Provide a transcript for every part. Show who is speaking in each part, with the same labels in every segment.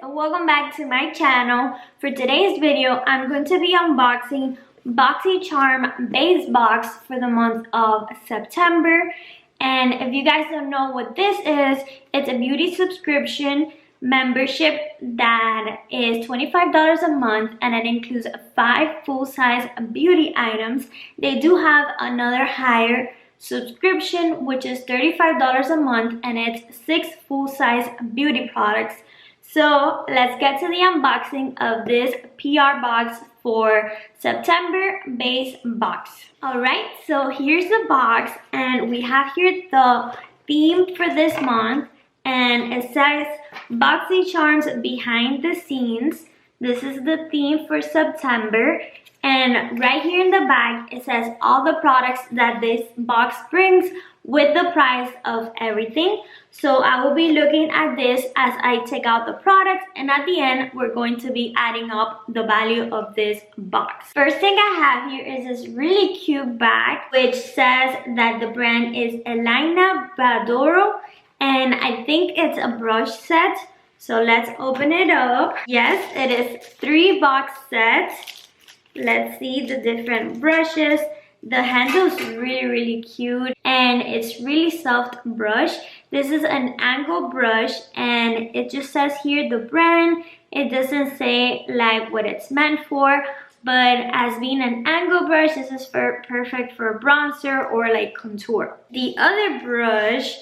Speaker 1: welcome back to my channel. For today's video, I'm going to be unboxing Boxycharm Base Box for the month of September. And if you guys don't know what this is, it's a beauty subscription membership that is $25 a month, and it includes 5 full-size beauty items. They do have another higher subscription which is $35 a month, and it's 6 full-size beauty products. So let's get to the unboxing of this PR box for September Base Box. Alright, so here's the box, and we have here the theme for this month, and it says Boxycharm's behind the scenes. This is the theme for September, and right here in the bag it says all the products that this box brings with the price of everything. So I will be looking at this as I take out the products, and at the end we're going to be adding up the value of this box. First thing I have here is this really cute bag which says that the brand is Elena Badoro, and I think it's a brush set. So let's open it up. Yes, it is 3 box sets. Let's see the different brushes. The handle is really cute, and it's really soft brush. This is an angle brush, and it just says here the brand. It doesn't say like what it's meant for, but as being an angle brush, this is perfect for bronzer or like contour. The other brush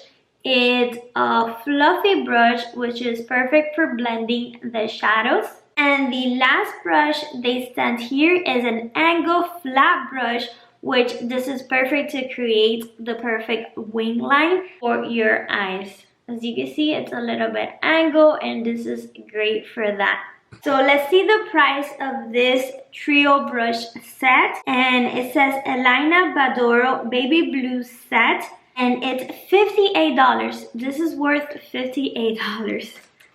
Speaker 1: is a fluffy brush which is perfect for blending the shadows. And the last brush they stand here is an angle flat brush, which this is perfect to create the perfect wing line for your eyes. As you can see, it's a little bit angled, and this is great for that. So let's see the price of this trio brush set, and it says Elena Badoro Baby Blue Set, and it's $58. This is worth $58.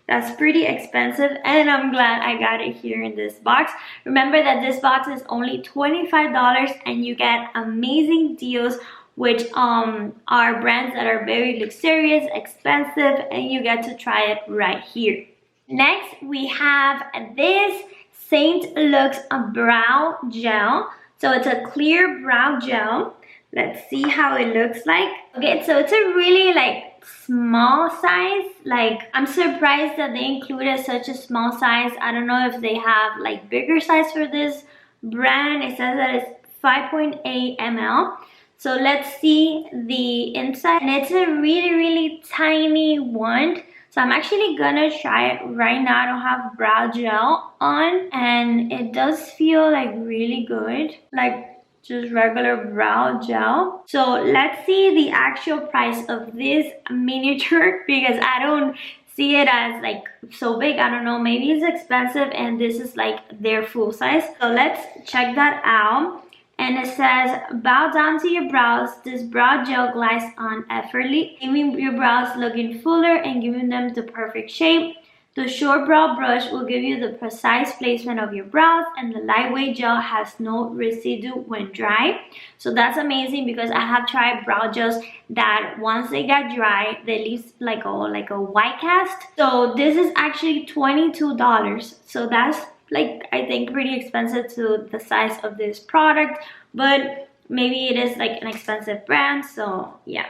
Speaker 1: That's pretty expensive, and I'm glad I got it here in this box. Remember that this box is only $25, and you get amazing deals which are brands that are very luxurious, expensive, and you get to try it right here. Next, we have this Saint Lux Brow Gel. So it's a clear brow gel. Let's see how it looks like. Okay, so it's a really like small size. Like, I'm surprised that they included such a small size. I don't know if they have like bigger size for this brand. It says that it's 5.8 ml. So let's see the inside, and it's a really tiny one. So I'm actually gonna try it right now. I don't have brow gel on, and it does feel like really good, like just regular brow gel. So let's see the actual price of this miniature, because I don't see it as like so big. I don't know, maybe it's expensive and this is like their full size. So let's check that out. And it says, bow down to your brows. This brow gel glides on effortlessly, leaving your brows looking fuller and giving them the perfect shape. The short brow brush will give you the precise placement of your brows, and the lightweight gel has no residue when dry. So that's amazing, because I have tried brow gels that once they get dry, they leave like a white cast. So this is actually $22. So that's like, I think, pretty expensive to the size of this product, but maybe it is like an expensive brand, so yeah.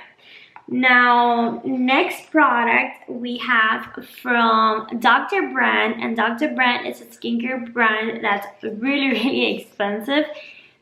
Speaker 1: Now, next product we have from Dr. Brand, and Dr. Brand is a skincare brand that's really expensive.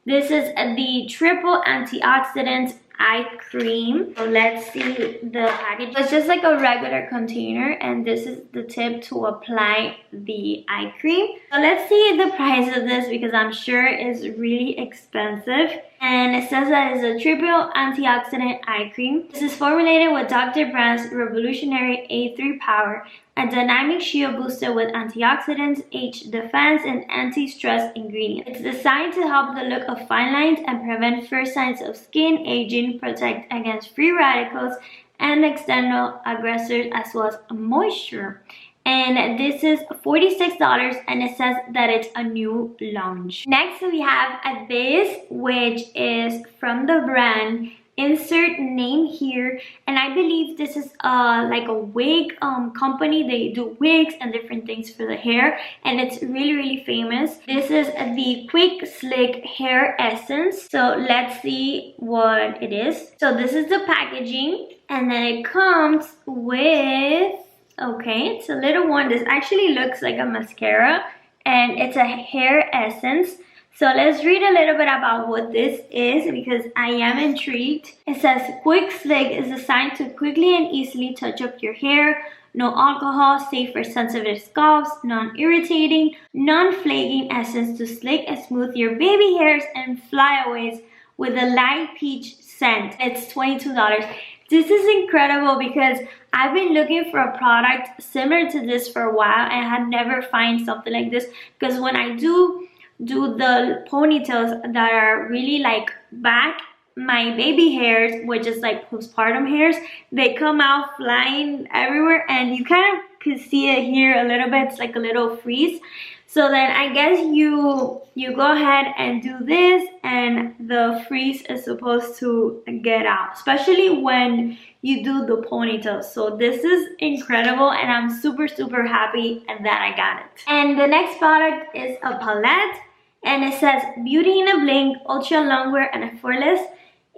Speaker 1: This is the triple antioxidant eye cream. So let's see the package. It's just like a regular container, and this is the tip to apply the eye cream. So let's see the price of this, because I'm sure it's really expensive. And it says that it's a triple antioxidant eye cream. This is formulated with Dr. Brand's revolutionary A3 power, a dynamic shield booster with antioxidants, H defense, and anti-stress ingredients. It's designed to help the look of fine lines and prevent first signs of skin aging, protect against free radicals and external aggressors, as well as moisture. And this is $46, and it says that it's a new launch. Next we have this, which is from the brand insert name here, and I believe this is like a wig company. They do wigs and different things for the hair, and it's really famous. This is the Quick Slick Hair Essence. So let's see what it is. So this is the packaging, and then it comes with, okay, it's a little one. This actually looks like a mascara, and it's a hair essence. So let's read a little bit about what this is because I am intrigued. It says, Quick Slick is designed to quickly and easily touch up your hair. No alcohol, safe for sensitive scalps, non-irritating, non-flaking essence to slick and smooth your baby hairs and flyaways with a light peach scent. It's $22. This is incredible because I've been looking for a product similar to this for a while and had never found something like this, because when I do the ponytails that are really like back, my baby hairs, which is like postpartum hairs, they come out flying everywhere, and you kind of could see it here a little bit. It's like a little freeze. So then I guess you go ahead and do this, and the freeze is supposed to get out, especially when you do the ponytail. So this is incredible, and I'm super happy that I got it. And the next product is a palette, and it says Beauty in a Blink, Ultra Longwear and Effortless.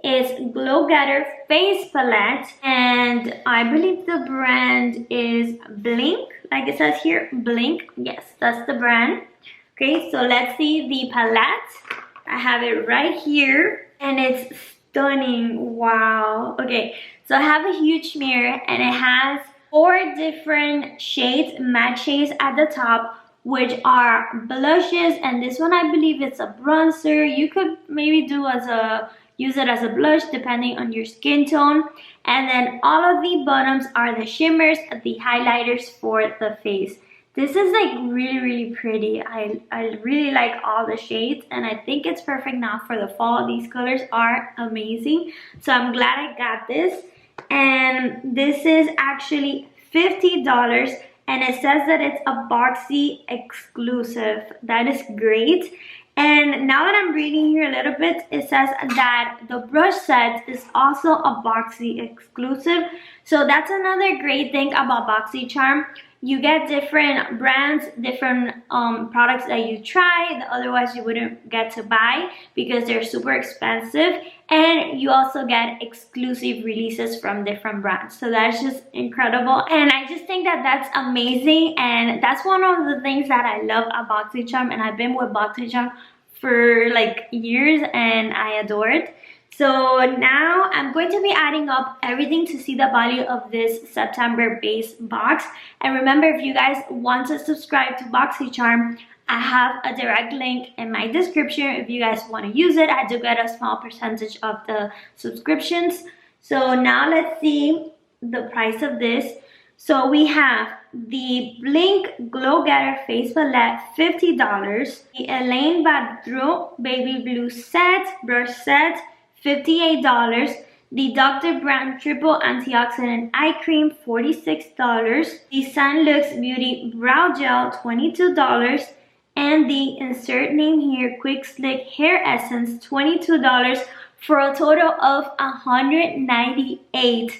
Speaker 1: It's Glow Getter Face Palette, and I believe the brand is Blink, like it says here, Blink. Yes, that's the brand. Okay, so let's see the palette. I have it right here, and it's stunning. Wow. Okay, so I have a huge mirror, and it has 4 different shades, matte shades at the top, which are blushes, and this one I believe it's a bronzer. You could maybe use it as a blush depending on your skin tone. And then all of the bottoms are the shimmers, the highlighters for the face. This is like really pretty. I really like all the shades, and I think it's perfect now for the fall. These colors are amazing, so I'm glad I got this. And this is actually $50, and it says that it's a Boxy exclusive. That is great. And now that I'm reading here a little bit, it says that the brush set is also a Boxy exclusive. So that's another great thing about Boxycharm. You get different brands, different products that you try that otherwise you wouldn't get to buy because they're super expensive. And you also get exclusive releases from different brands. So that's just incredible. And I just think that that's amazing. And that's one of the things that I love about Boxycharm. And I've been with Boxycharm for like years, and I adore it. So now I'm going to be adding up everything to see the value of this September base box. And remember, if you guys want to subscribe to Boxycharm, I have a direct link in my description. If you guys want to use it, I do get a small percentage of the subscriptions. So now let's see the price of this. So we have the Blink Glow Getter Face Palette, $50. The Elaine Badreau Baby Blue Set, Brush Set, $58. The Dr. Brown Triple Antioxidant Eye Cream, $46. The Sunlux Beauty Brow Gel, $22. And the insert name here, Quick Slick Hair Essence, $22, for a total of $198.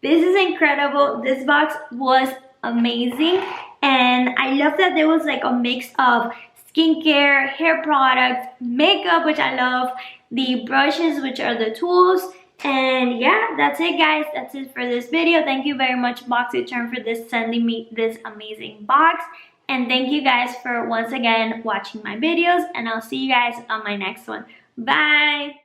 Speaker 1: This is incredible. This box was amazing, and I love that there was like a mix of skincare, hair products, makeup, which I love, the brushes, which are the tools. And yeah, that's it guys. That's it for this video. Thank you very much Boxycharm for sending me this amazing box. And thank you guys for once again watching my videos, and I'll see you guys on my next one. Bye!